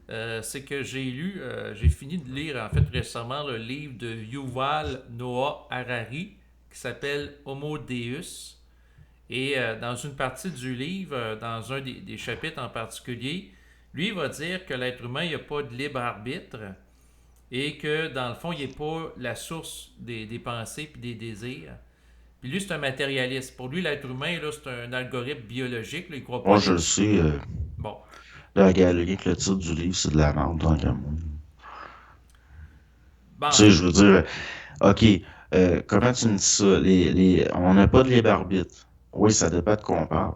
c'est que j'ai fini de lire en fait récemment le livre de Yuval Noah Harari qui s'appelle Homo Deus. Et dans une partie du livre, dans un des chapitres en particulier, lui va dire que l'être humain, il n'y a pas de libre arbitre et que dans le fond, il n'est pas la source des pensées et des désirs. Puis lui, c'est un matérialiste. Pour lui, l'être humain, là, c'est un algorithme biologique. Là, il ne croit pas Moi, à je le sais. Bon. La galerie que le titre du livre, c'est de la merde, tant qu'à moi. Tu Bon, sais, je veux dire, OK, comment tu me dis ça? On n'a pas de libre arbitre. Oui, ça dépend de quoi on parle.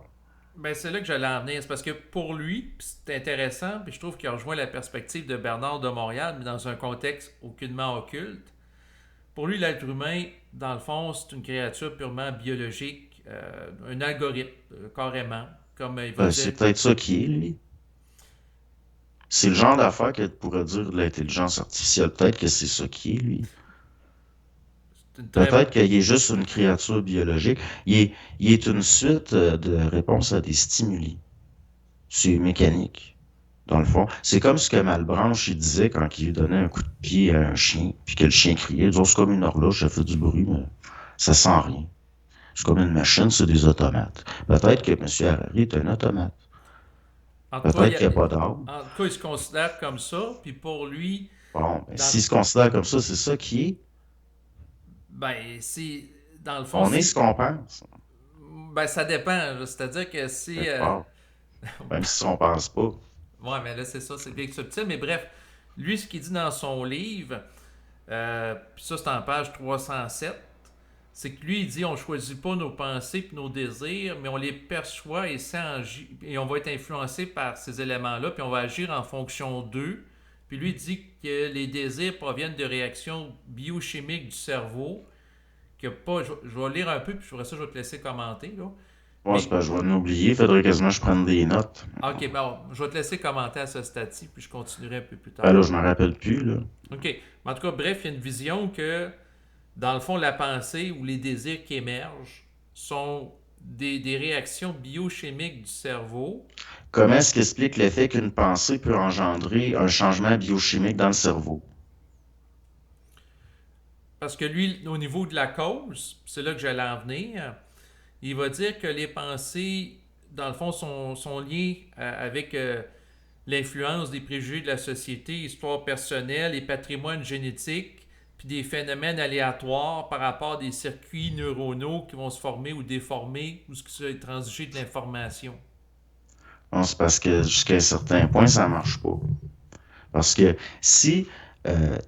ben c'est là que j'allais en venir. C'est parce que pour lui, c'est intéressant, puis je trouve qu'il rejoint la perspective de Bernard de Montréal, mais dans un contexte aucunement occulte. Pour lui, l'être humain, dans le fond, c'est une créature purement biologique, un algorithme, carrément, comme il va Ben, dire. c'est peut-être ça qui est, lui. C'est le genre d'affaire que pourrait dire de l'intelligence artificielle. Peut-être que c'est ça qui est, lui. C'est une très. Peut-être qu'il est juste une créature biologique. Il est une suite de réponses à des stimuli. C'est mécanique, dans le fond. C'est comme ce que Malbranche il disait quand il lui donnait un coup de pied à un chien, puis que le chien criait. Il disait, oh, c'est comme une horloge, ça fait du bruit, mais ça sent rien. C'est comme une machine, c'est des automates. Peut-être que M. Harari est un automate. En tout cas, Peut-être qu'il n'y a pas d'âme. en tout cas, il se considère comme ça, puis pour lui, Bon, ben, dans, s'il se considère comme ça, c'est ça qui est. ben, c'est, dans le fond, On est ce c'est, qu'on pense, ben, ça dépend. Là. C'est-à-dire que si, quelque part. Même si on pense pas. ouais, mais là, c'est ça, c'est bien subtil. Mais bref, lui, ce qu'il dit dans son livre, puis ça, c'est en page 307, c'est que lui, il dit on choisit pas nos pensées et nos désirs, mais on les perçoit et on va être influencé par ces éléments-là, puis on va agir en fonction d'eux. Puis lui, il dit que les désirs proviennent de réactions biochimiques du cerveau, que pas. Je vais lire un peu, puis après ça, je vais te laisser commenter, là. Moi, c'est Mais, pas, je vais l'oublier. Faudrait quasiment que je prenne des notes. ok, bon, je vais te laisser commenter à ce stade-ci, puis je continuerai un peu plus Ben là, tard. je me rappelle plus, là. OK. Mais en tout cas, bref, il y a une vision que, dans le fond, la pensée ou les désirs qui émergent sont des réactions biochimiques du cerveau. Comment est-ce qu'il explique le fait qu'une pensée peut engendrer un changement biochimique dans le cerveau? Parce que lui, au niveau de la cause, c'est là que j'allais en venir, il va dire que les pensées, dans le fond, sont liées avec l'influence des préjugés de la société, histoire personnelle et patrimoine génétique, puis des phénomènes aléatoires par rapport à des circuits neuronaux qui vont se former ou déformer ou ce qui se transiger de l'information. Bon, c'est parce que jusqu'à un certain point, ça marche pas. Parce que si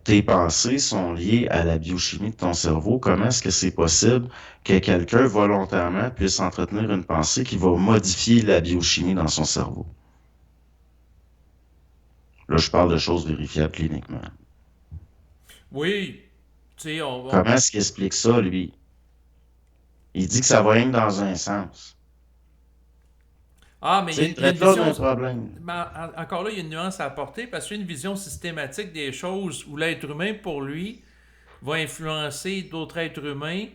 tes pensées sont liées à la biochimie de ton cerveau, comment est-ce que c'est possible que quelqu'un volontairement puisse entretenir une pensée qui va modifier la biochimie dans son cerveau? Là, je parle de choses vérifiables cliniquement. Oui, tu sais, Comment est-ce qu'il explique ça, lui? Il dit que ça va rien que dans un sens. ah, mais Tu sais, il y a une traite-là vision. d'un problème. Mais encore là, il y a une nuance à apporter parce qu'il y a une vision systématique des choses où l'être humain, pour lui, va influencer d'autres êtres humains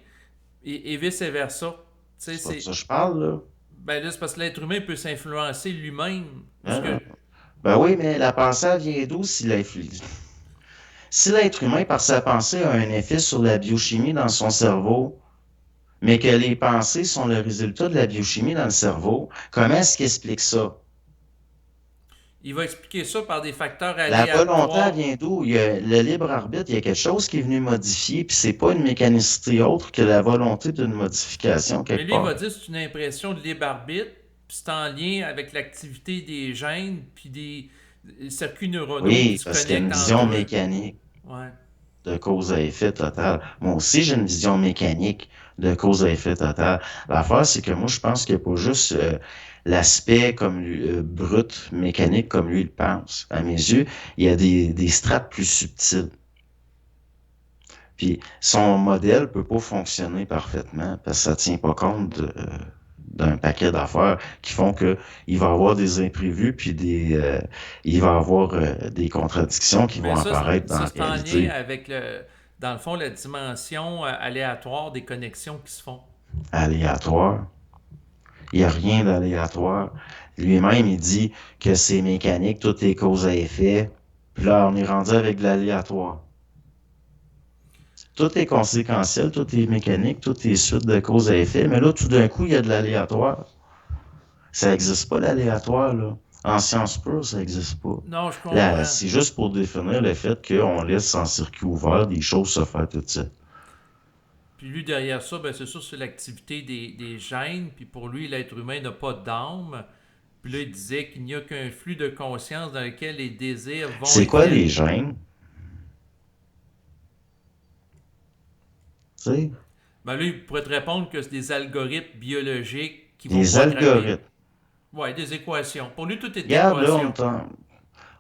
et vice-versa. Tu sais, C'est pas de ça c'est. que je parle, là. Ben là, c'est parce que l'être humain peut s'influencer lui-même. Ou ce que. Hein? Ben oui, mais la pensée, elle vient d'où si l'influence? Si l'être humain, par sa pensée, a un effet sur la biochimie dans son cerveau, mais que les pensées sont le résultat de la biochimie dans le cerveau, comment est-ce qu'il explique ça? Il va expliquer ça par des facteurs La volonté, elle aléatoires. vient d'où? Il y a le libre arbitre, il y a quelque chose qui est venu modifier, puis c'est pas une mécanicité autre que la volonté d'une modification Mais quelque lui, il va part. dire que c'est une impression de libre arbitre, puis c'est en lien avec l'activité des gènes, puis des circuits neuronaux qui Oui, se parce qu'il y a une connectent vision entre eux. mécanique Ouais. de cause à effet total. Moi aussi, j'ai une vision mécanique de cause à effet total. L'affaire, c'est que moi, je pense qu'il n'y a pas juste l'aspect comme brut, mécanique, comme lui il pense. À mes yeux, il y a des strates plus subtiles. Puis son modèle peut pas fonctionner parfaitement parce que ça tient pas compte d'un paquet d'affaires qui font que il va y avoir des imprévus puis il va y avoir des contradictions qui Mais vont ça, apparaître dans ça la c'est en lien réalité avec, dans le fond, la dimension aléatoire des connexions qui se font. aléatoire. Il n'y a rien d'aléatoire. Lui-même, il dit que c'est mécanique, tout est cause à effet. Puis là, on est rendu avec de l'aléatoire. Tout est conséquentiel, tout est mécanique, tout est suite de cause à effet. Mais là, tout d'un coup, il y a de l'aléatoire. Ça n'existe pas, l'aléatoire, là. En sciences pures, ça n'existe pas. Non, je Là, comprends. c'est juste pour définir le fait qu'on laisse en circuit ouvert des choses se faire toutes seules. Puis lui, derrière ça, ben, c'est sûr, c'est l'activité des gènes. Puis pour lui, l'être humain n'a pas d'âme. Puis là, il disait qu'il n'y a qu'un flux de conscience dans lequel les désirs vont C'est et quoi viennent. les gènes? Tu sais? Ben lui, il pourrait te répondre que c'est des algorithmes biologiques qui vont Des programmer. algorithmes. Ouais, des équations. Pour lui, tout est Regarde, là, équation.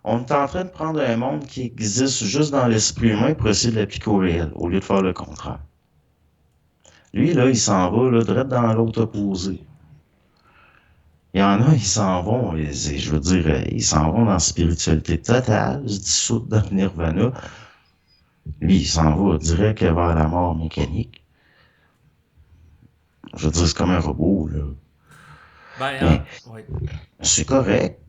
on est en train de prendre un monde qui existe juste dans l'esprit humain pour essayer de l'appliquer au réel, au lieu de faire le contraire. Lui, là, il s'en va, là, direct dans l'autre opposé. Il y en a, ils s'en vont, je veux dire, ils s'en vont dans la spiritualité totale, se dissoudre dans le nirvana. Lui, il s'en va direct vers la mort mécanique. Je veux dire, c'est comme un robot, là. Ben, Mais ouais. c'est correct,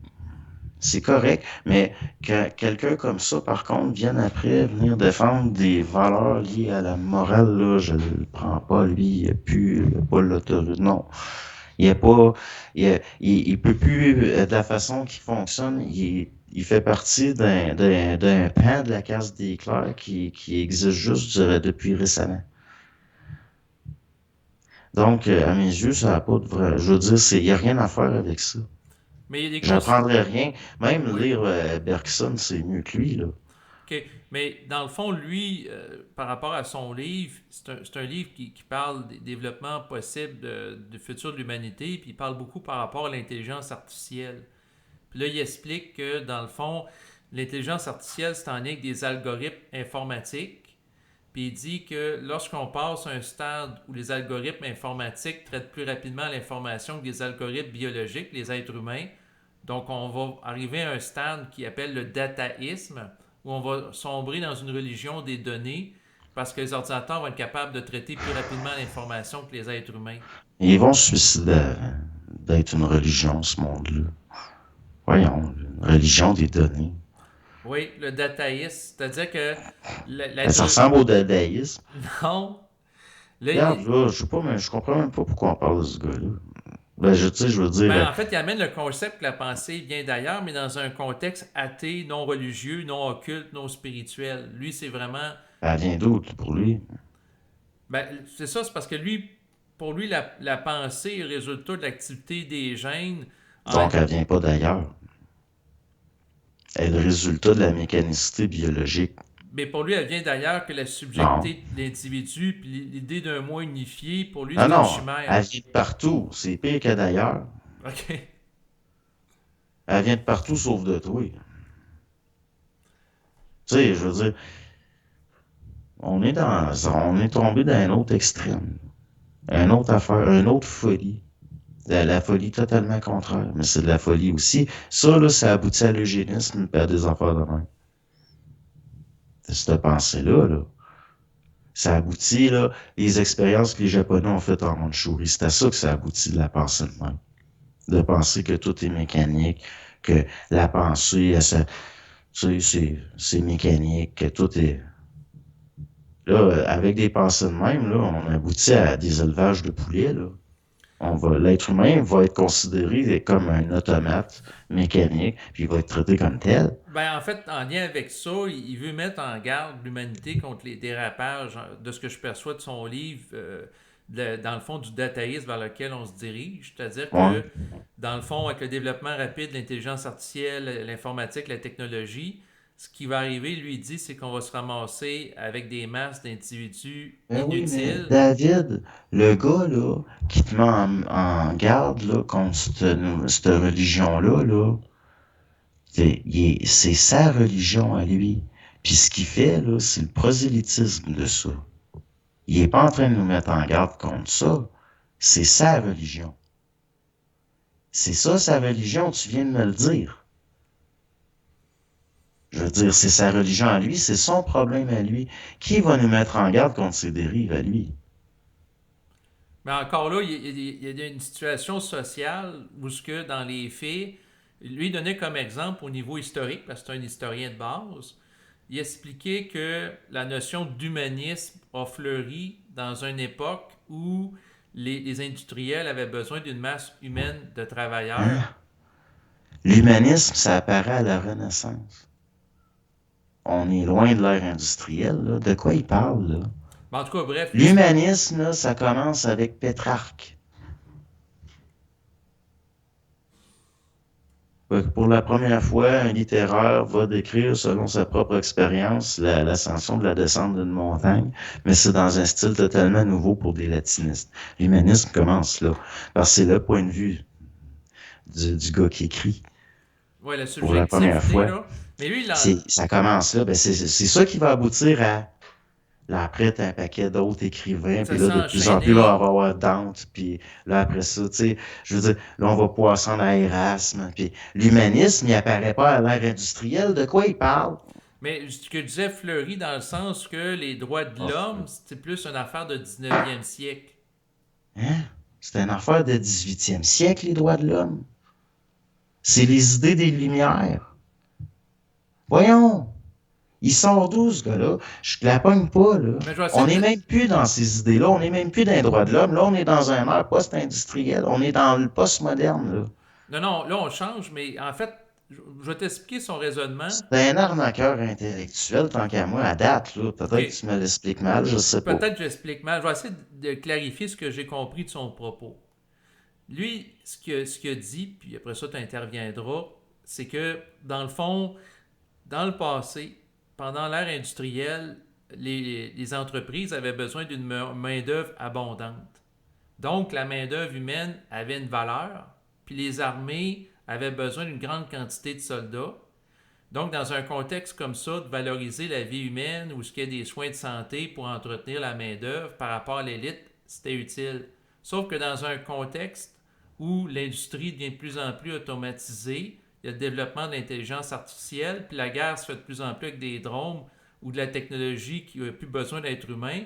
c'est correct, mais que quelqu'un comme ça, par contre, vienne après venir défendre des valeurs liées à la morale, là, je le prends pas, lui, il a pas l'autorité, non. Il est pas, il peut plus, de la façon qu'il fonctionne, il fait partie d'un pan de la case des Clercs qui existe juste depuis récemment. Donc, à mes yeux, ça n'a pas de vrai, je veux dire, il y a rien à faire avec ça. Mais il y a des J'apprendrais rien. Même Oui. lire Bergson, c'est mieux que lui, là. OK. Mais dans le fond, lui, par rapport à son livre, c'est un livre qui parle des développements possibles du futur de l'humanité, puis il parle beaucoup par rapport à l'intelligence artificielle. Puis là, il explique que, dans le fond, l'intelligence artificielle, c'est en lien avec des algorithmes informatiques. Puis il dit que lorsqu'on passe à un stade où les algorithmes informatiques traitent plus rapidement l'information que les algorithmes biologiques, les êtres humains, donc on va arriver à un stade qui appelle le dataïsme, où on va sombrer dans une religion des données parce que les ordinateurs vont être capables de traiter plus rapidement l'information que les êtres humains. Ils vont se suicider avant d'être une religion, ce monde-là. Voyons, une religion des données. Oui, le dataïsme, c'est-à-dire que Ben, ça l'être... ressemble au dadaïsme. Non, là, Regarde, là, je sais pas, mais je comprends même pas pourquoi on parle de ce gars-là. Ben, tu sais, je veux dire, ben, en fait, il amène le concept que la pensée vient d'ailleurs, mais dans un contexte athée, non religieux, non occulte, non spirituel. Lui, c'est vraiment... elle vient d'où, pour lui? Ben, c'est ça, c'est parce que lui, pour lui, la pensée est le résultat de l'activité des gènes. En, Donc, elle vient pas d'ailleurs. Elle est le résultat de la mécanicité biologique. mais pour lui, elle vient d'ailleurs que la Non. subjectivité de l'individu, puis l'idée d'un moi unifié, pour lui, Non, c'est une non, chimère. elle vient de partout. C'est pire que d'ailleurs. OK. Elle vient de partout sauf de toi. Tu sais, je veux dire, on est tombé dans un autre extrême. Une autre affaire, une autre folie. La folie totalement contraire, mais c'est de la folie aussi. Ça, là, ça aboutit à l'eugénisme et à des affaires de même. Cette pensée-là, là, ça aboutit, là, les expériences que les Japonais ont faites en Mandchourie, c'est à ça que ça aboutit de la pensée de même. De penser que tout est mécanique, que la pensée, tu sais, c'est mécanique, que tout est... Là, avec des pensées de même, là, on aboutit à des élevages de poulets, là. L'être humain va être considéré comme un automate mécanique, puis il va être traité comme tel. Ben, en fait, en lien avec ça, il veut mettre en garde l'humanité contre les dérapages de ce que je perçois de son livre, dans le fond, du dataïsme vers lequel on se dirige. C'est-à-dire Ouais. que, dans le fond, avec le développement rapide de l'intelligence artificielle, l'informatique, la technologie, ce qui va arriver, lui, il dit, c'est qu'on va se ramasser avec des masses d'individus Ben oui, mais inutiles. David, le gars, là, qui te met en garde, là, contre cette religion-là, là, c'est sa religion à lui. Puis ce qu'il fait, là, c'est le prosélytisme de ça. Il est pas en train de nous mettre en garde contre ça. C'est sa religion. C'est ça, sa religion, tu viens de me le dire. Je veux dire, c'est sa religion à lui, c'est son problème à lui. Qui va nous mettre en garde contre ses dérives à lui? Mais encore là, il y a une situation sociale où ce que dans les faits, lui donnait comme exemple au niveau historique, parce que c'est un historien de base, il expliquait que la notion d'humanisme a fleuri dans une époque où les industriels avaient besoin d'une masse humaine de travailleurs. Hein? L'humanisme, ça apparaît à la Renaissance. On est loin de l'ère industrielle, là. De quoi il parle, là? Mais en tout cas, bref, lui, L'humanisme, là, ça commence avec Pétrarque. Pour la première fois, un littéraire va décrire, selon sa propre expérience, l'ascension de la descente d'une montagne, mais c'est dans un style totalement nouveau pour des latinistes. L'humanisme commence là, parce que c'est le point de vue du gars qui écrit ouais, la pour la première subjectivité, fois. là. Mais lui, Ça commence là, ben c'est ça qui va aboutir à. Là, après, t'as un paquet d'autres écrivains, ça puis là, s'est de plus en plus, là, on enchaîné. va avoir Dante, puis là, après ça, tu sais, je veux dire, là, on va poisson à Erasme, puis l'humanisme, il apparaît pas à l'ère industrielle, de quoi il parle? Mais ce que disait Fleury, dans le sens que les droits de Oh, l'homme, c'est plus une affaire de 19e siècle. hein? C'est une affaire de 18e siècle, les droits de l'homme. C'est les idées des Lumières. Voyons, il sort d'où, ce gars-là? Je la pogne pas, là. Mais je vais On essayer n'est de. même plus dans ces idées-là, on n'est même plus dans les droits de l'homme. Là, on est dans un ère post-industriel, on est dans le post-moderne, là. Non, non, là, on change, mais en fait, je vais t'expliquer son raisonnement. C'est un arnaqueur intellectuel, tant qu'à moi, à date, là. OK. Peut-être que tu me l'expliques mal, je sais pas. Peut-être que j'explique mal. Je vais essayer de clarifier ce que j'ai compris de son propos. Lui, ce qu'il a dit, puis après ça, tu interviendras, c'est que, dans le fond, dans le passé, pendant l'ère industrielle, les entreprises avaient besoin d'une main-d'œuvre abondante. Donc, la main-d'œuvre humaine avait une valeur, puis les armées avaient besoin d'une grande quantité de soldats. Donc, dans un contexte comme ça, de valoriser la vie humaine ou ce qu'il y a des soins de santé pour entretenir la main-d'œuvre par rapport à l'élite, c'était utile. Sauf que dans un contexte où l'industrie devient de plus en plus automatisée, il y a le développement de l'intelligence artificielle, puis la guerre se fait de plus en plus avec des drones ou de la technologie qui n'a plus besoin d'être humain.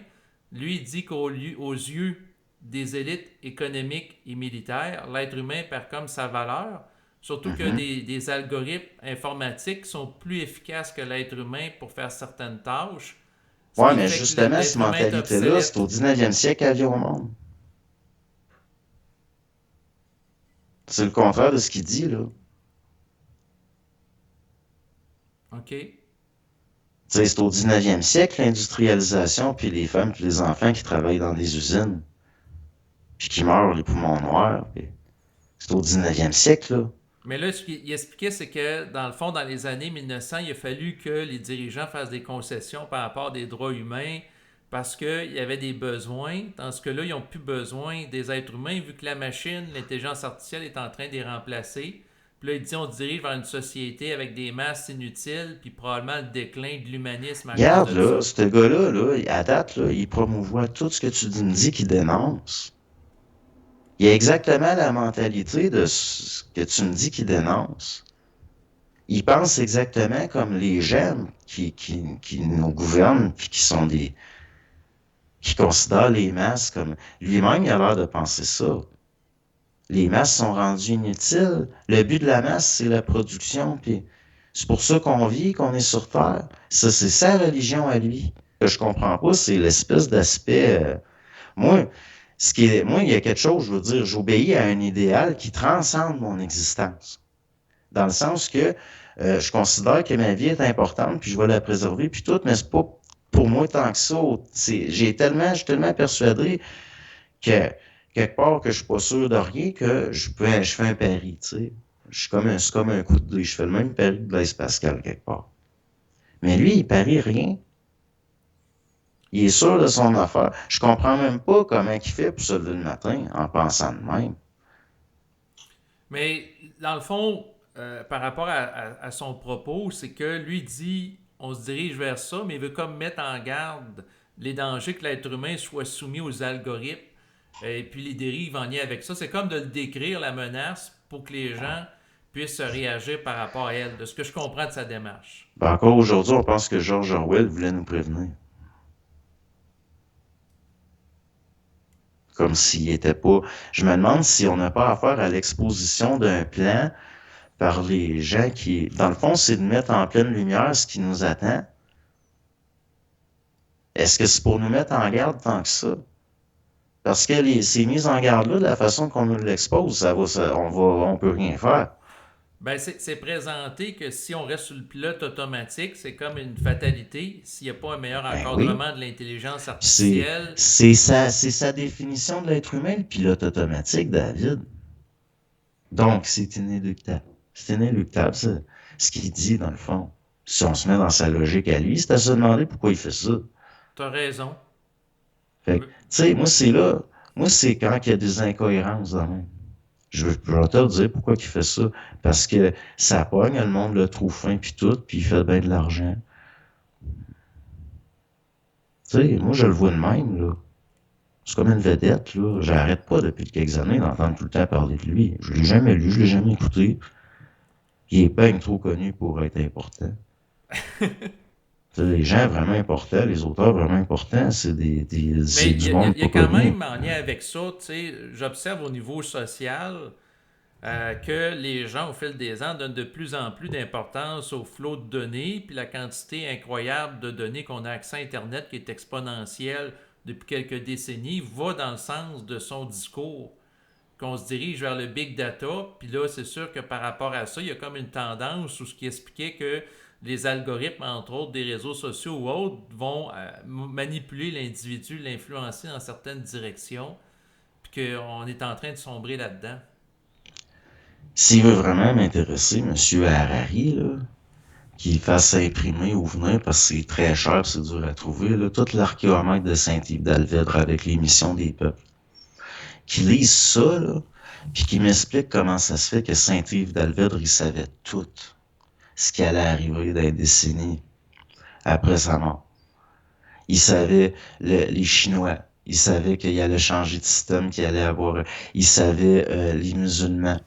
Lui, il dit qu'aux yeux des élites économiques et militaires, l'être humain perd comme sa valeur. Surtout que Mhm. des algorithmes informatiques sont plus efficaces que l'être humain pour faire certaines tâches, ce Ouais, qui mais fait que justement, cette l'être humain est mentalité-là, c'est obsolète. au 19e siècle qu'elle vient au monde. C'est le contraire de ce qu'il dit, là. OK? Tu sais, c'est au 19e siècle, l'industrialisation, puis les femmes, puis les enfants qui travaillent dans des usines, puis qui meurent les poumons noirs. Puis c'est au 19e siècle, là. Mais là, ce qu'il expliquait, c'est que dans le fond, dans les années 1900, il a fallu que les dirigeants fassent des concessions par rapport des droits humains parce qu'il y avait des besoins. Dans ce cas-là, ils n'ont plus besoin des êtres humains vu que la machine, l'intelligence artificielle est en train de les remplacer. Puis là, il dit on dirige vers une société avec des masses inutiles, puis probablement le déclin de l'humanisme à cause Regarde, de là, ça. ce gars-là, là, à date, là, il promouvoit tout ce que tu me dis qu'il dénonce. Il a exactement la mentalité de ce que tu me dis qu'il dénonce. Il pense exactement comme les jeunes qui nous gouvernent, puis qui considèrent les masses comme... Lui-même, il a l'air de penser ça. Les masses sont rendues inutiles. Le but de la masse, c'est la production, puis c'est pour ça qu'on vit, qu'on est sur Terre. Ça, c'est sa religion à lui. Ce que je comprends pas, c'est l'espèce d'aspect... moi, moi, il y a quelque chose, je veux dire, j'obéis à un idéal qui transcende mon existence. Dans le sens que je considère que ma vie est importante, puis je vais la préserver, puis tout, mais c'est pas pour moi tant que ça. Je suis tellement persuadé que quelque part que je suis pas sûr de rien, que je fais un pari, tu sais. C'est comme un coup de dé. Je fais le même pari que Blaise Pascal quelque part. Mais lui, il parie rien. Il est sûr de son affaire. Je comprends même pas comment il fait pour se lever le matin en pensant de même. Mais dans le fond, par rapport à son propos, c'est que lui dit on se dirige vers ça, mais il veut comme mettre en garde les dangers que l'être humain soit soumis aux algorithmes et puis les dérives en lien avec ça. C'est comme de le décrire, la menace, pour que les gens puissent réagir par rapport à elle, de ce que je comprends de sa démarche. Ben, encore aujourd'hui, on pense que George Orwell voulait nous prévenir. Comme s'il était pas... Je me demande si on n'a pas affaire à l'exposition d'un plan par les gens qui... Dans le fond, c'est de mettre en pleine lumière ce qui nous attend. Est-ce que c'est pour nous mettre en garde tant que ça? Parce que ces mises en garde-là, de la façon qu'on nous l'expose, on peut rien faire. Ben, c'est présenté que si on reste sur le pilote automatique, c'est comme une fatalité s'il n'y a pas un meilleur Ben oui. encadrement de l'intelligence C'est, artificielle. c'est sa définition de l'être humain, le pilote automatique, David. Donc, c'est inéluctable. C'est inéluctable, ça. Ce qu'il dit, dans le fond. Si on se met dans sa logique à lui, c'est à se demander pourquoi il fait ça. T'as raison. Fait que, tu sais, moi, c'est là. Moi, c'est quand il y a des incohérences dans le monde. Je vais te le dire pourquoi il fait ça. Parce que ça pogne, le monde le trouve fin puis tout, puis il fait bien de l'argent. Tu sais, moi, je le vois de même, là. C'est comme une vedette, là. J'arrête pas depuis quelques années d'entendre tout le temps parler de lui. Je l'ai jamais lu, je l'ai jamais écouté. Il est bien trop connu pour être important. T'sais, les gens vraiment importants, les auteurs vraiment importants, Mais c'est il y, du a- il y a- monde il y a pas quand connu. même, en lien avec ça, tu sais, j'observe au niveau social que les gens, au fil des ans, donnent de plus en plus d'importance au flot de données, puis la quantité incroyable de données qu'on a accès à Internet, qui est exponentielle depuis quelques décennies, va dans le sens de son discours, qu'on se dirige vers le big data. Puis là, c'est sûr que par rapport à ça, il y a comme une tendance où ce qui expliquait que les algorithmes, entre autres des réseaux sociaux ou autres, vont manipuler l'individu, l'influencer dans certaines directions, puis qu'on est en train de sombrer là-dedans. S'il veut vraiment m'intéresser, Monsieur Harari, là, qu'il fasse imprimer ou venir parce que c'est très cher, c'est dur à trouver, là, tout l'archéomètre de Saint-Yves d'Alvedre avec l'émission des peuples. Qu'il lise ça, là, puis qu'il m'explique comment ça se fait que Saint-Yves d'Alvedre, il savait tout ce qui allait arriver dans les décennies après sa mort. Il savait les Chinois. Il savait qu'il allait changer de système, qu'il allait avoir... Il savait les musulmans,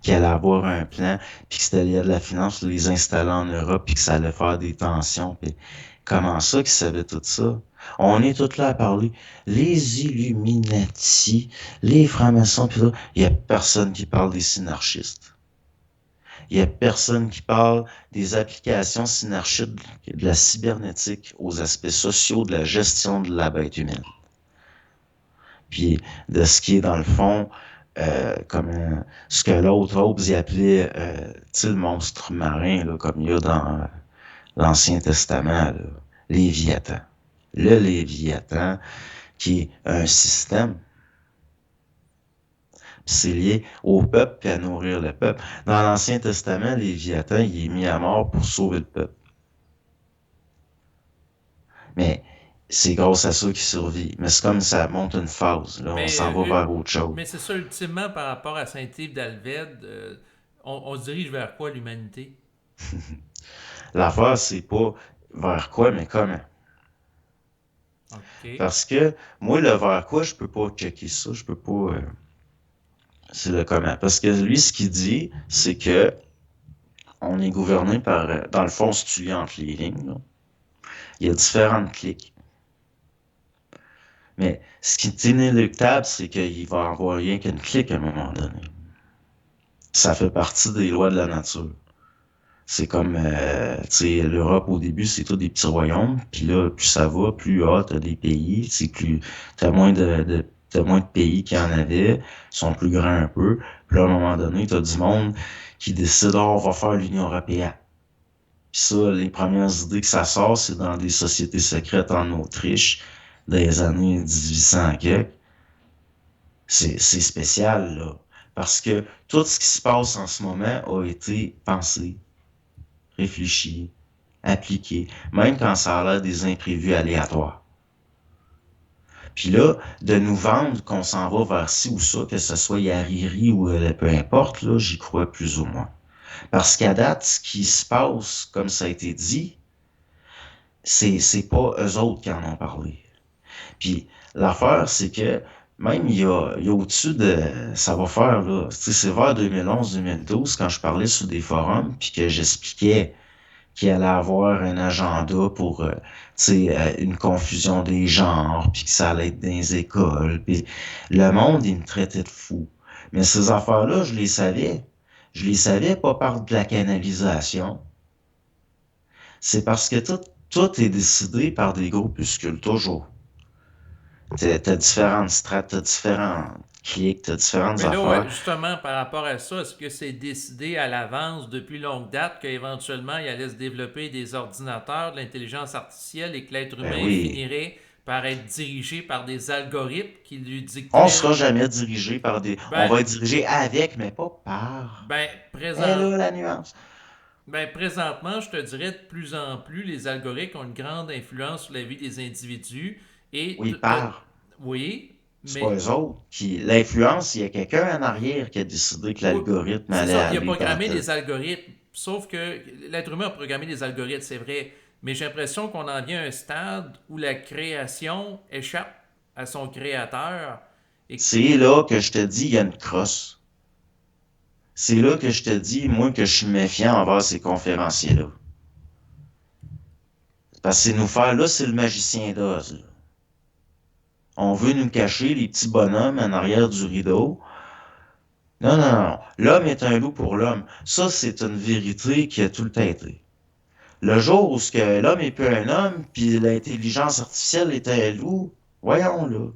qu'il allait avoir un plan, puis que c'était lié à de la finance, les installer en Europe, puis que ça allait faire des tensions. Puis comment ça qu'il savait tout ça? On est tous là à parler. Les Illuminati, les francs-maçons, puis là, il y a personne qui parle des synarchistes. Il y a personne qui parle des applications synarchiques de la cybernétique aux aspects sociaux de la gestion de la bête humaine. Puis de ce qui est dans le fond, ce que l'autre Hobbes y appelait le monstre marin, là, comme il y a dans l'Ancien Testament, là, Léviathan. Le Léviathan, qui est un système, c'est lié au peuple et à nourrir le peuple. Dans l'Ancien Testament, Léviathan, il est mis à mort pour sauver le peuple. Mais c'est grâce à ça qu'il survit. Mais c'est comme ça monte une phase. Là, on s'en Mais, va vers autre chose. mais c'est ça, ultimement, par rapport à Saint-Yves d'Alved, on se dirige vers quoi l'humanité? L'affaire, c'est pas vers quoi, mais comment. OK. Parce que moi, le vers quoi, je peux pas checker ça. Je peux pas. C'est le comment. Parce que lui, ce qu'il dit, c'est que on est gouverné par. Dans le fond, si tu lis entre les lignes, là, il y a différentes cliques. Mais ce qui est inéluctable, c'est qu'il va y avoir rien qu'une clique à un moment donné. Ça fait partie des lois de la nature. C'est comme, tu sais, l'Europe au début, c'est tout des petits royaumes, puis là, plus ça va, plus t'as des pays, c'est plus, t'as moins de pays qu'il y en avait, ils sont plus grands un peu, puis là, à un moment donné, t'as du monde qui décide, oh, on va faire l'Union européenne. Puis ça, les premières idées que ça sort, c'est dans des sociétés secrètes en Autriche, dans les années 1800 quelques. C'est spécial, là, parce que tout ce qui se passe en ce moment a été pensé, réfléchi, appliqué, même quand ça a l'air des imprévus aléatoires. Puis là, de nous vendre qu'on s'en va vers ci ou ça, que ce soit Yariri ou peu importe, là, j'y crois plus ou moins. Parce qu'à date, ce qui se passe, comme ça a été dit, c'est pas eux autres qui en ont parlé. Puis l'affaire, c'est que même il y a au-dessus de... Ça va faire, là, c'est vers 2011-2012, quand je parlais sur des forums, puis que j'expliquais qu'il allait avoir un agenda pour, tu sais, une confusion des genres, puis que ça allait être dans les écoles, puis le monde, il me traitait de fou. Mais ces affaires-là, je les savais. Je les savais pas par de la canalisation. C'est parce que tout est décidé par des groupuscules, toujours. T'as différentes strates, t'as différents clics, t'as différentes Mais là, affaires. justement, par rapport à ça, est-ce que c'est décidé à l'avance depuis longue date qu'éventuellement il allait se développer des ordinateurs, de l'intelligence artificielle et que l'être Ben humain oui, finirait par être dirigé par des algorithmes qui lui on dicteraient. sera jamais dirigé par des... On Ben, va être dirigé avec, mais pas par. ben, Eh présent, là, la nuance. présentement, je te dirais de plus en plus, les algorithmes ont une grande influence sur la vie des individus et, Oui, par. oui, C'est pas mais eux autres qui... L'influence, il y a quelqu'un en arrière qui a décidé que oui, l'algorithme c'est allait ça, il a aller dans programmé tel... des algorithmes, sauf que l'être humain a programmé des algorithmes, c'est vrai, mais j'ai l'impression qu'on en vient à un stade où la création échappe à son créateur. Et C'est là que je te dis, il y a une crosse. C'est là que je te dis, moi, que je suis méfiant envers ces conférenciers-là. Parce que c'est nous faire, là, c'est le magicien d'Oz, là. On veut nous cacher les petits bonhommes en arrière du rideau. Non, non, non. L'homme est un loup pour l'homme. Ça, c'est une vérité qui a tout le temps été. Le jour où ce que l'homme est plus un homme, puis l'intelligence artificielle est un loup, voyons là.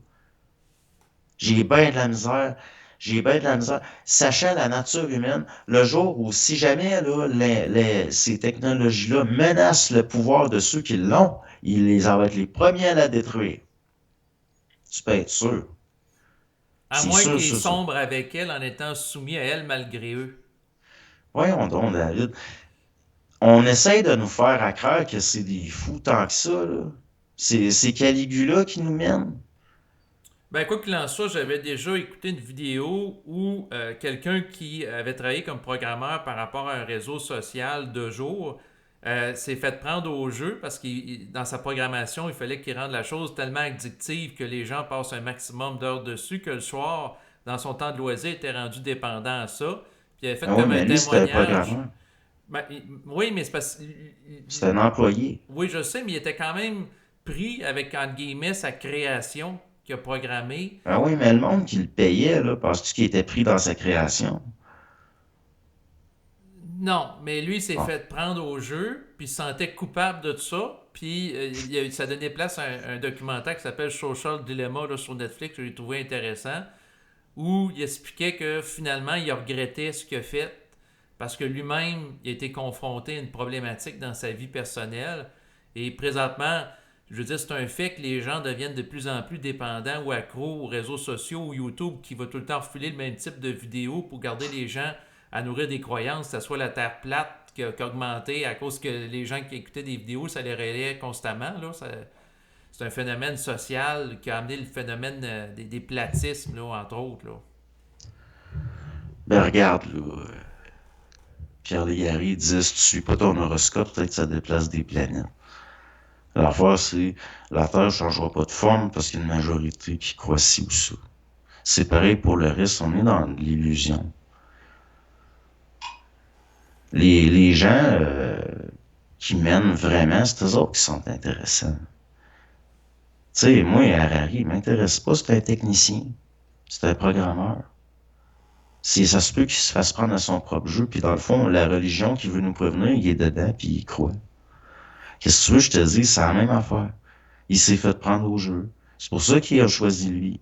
J'ai bien de la misère. J'ai bien de la misère. Sachant la nature humaine, le jour où, si jamais là, ces technologies-là menacent le pouvoir de ceux qui l'ont, ils les vont être les premiers à la détruire. Tu peux être sûr. à C'est moins sûr, qu'ils sûr, sûr. sombrent avec elle en étant soumis à elle malgré eux. Voyons donc, David. On essaie de nous faire à croire que c'est des fous tant que ça, là. C'est Caligula qui nous mène. Ben, quoi qu'il en soit, j'avais déjà écouté une vidéo où quelqu'un qui avait travaillé comme programmeur par rapport à un réseau social de jour s'est fait prendre au jeu parce que dans sa programmation, il fallait qu'il rende la chose tellement addictive que les gens passent un maximum d'heures dessus que le soir, dans son temps de loisir, il était rendu dépendant à ça. Puis il avait fait Ah oui, comme un mais lui, c'était un témoignage. programmeur. Ben, oui, mais c'est parce C'était un employé. oui, je sais, mais il était quand même pris avec, entre guillemets, sa création qu'il a programmée. Ah oui, mais le monde qui le payait, là, parce que qu'il était pris dans sa création. Non, mais lui, il s'est Bon. fait prendre au jeu, puis il se sentait coupable de tout ça. Puis ça donnait place à un documentaire qui s'appelle Social Dilemma là, sur Netflix, que j'ai trouvé intéressant, où il expliquait que finalement, il regrettait ce qu'il a fait parce que lui-même, il a été confronté à une problématique dans sa vie personnelle. Et présentement, je veux dire, c'est un fait que les gens deviennent de plus en plus dépendants ou accros aux réseaux sociaux ou YouTube qui va tout le temps refiler le même type de vidéos pour garder les gens à nourrir des croyances, que ce soit la Terre plate qui a augmenté à cause que les gens qui écoutaient des vidéos, ça les relayait constamment. Là, c'est un phénomène social qui a amené le phénomène des platismes, là, entre autres. Là. Ben regarde, là, Pierre Légaré disait, si tu suis pas ton horoscope, peut-être que ça déplace des planètes. L'affaire, c'est, la Terre changera pas de forme parce qu'il y a une majorité qui croit ci ou ça. C'est pareil pour le reste, on est dans l'illusion. Les gens qui mènent vraiment, c'est eux autres qui sont intéressants. Tu sais, moi, Harari, il m'intéresse pas, c'est un technicien. C'est un programmeur. Si ça se peut qu'il se fasse prendre à son propre jeu, puis dans le fond, la religion qui veut nous prévenir, il est dedans, puis il croit. Qu'est-ce que tu veux, je te dis, c'est la même affaire. Il s'est fait prendre au jeu. C'est pour ça qu'il a choisi lui.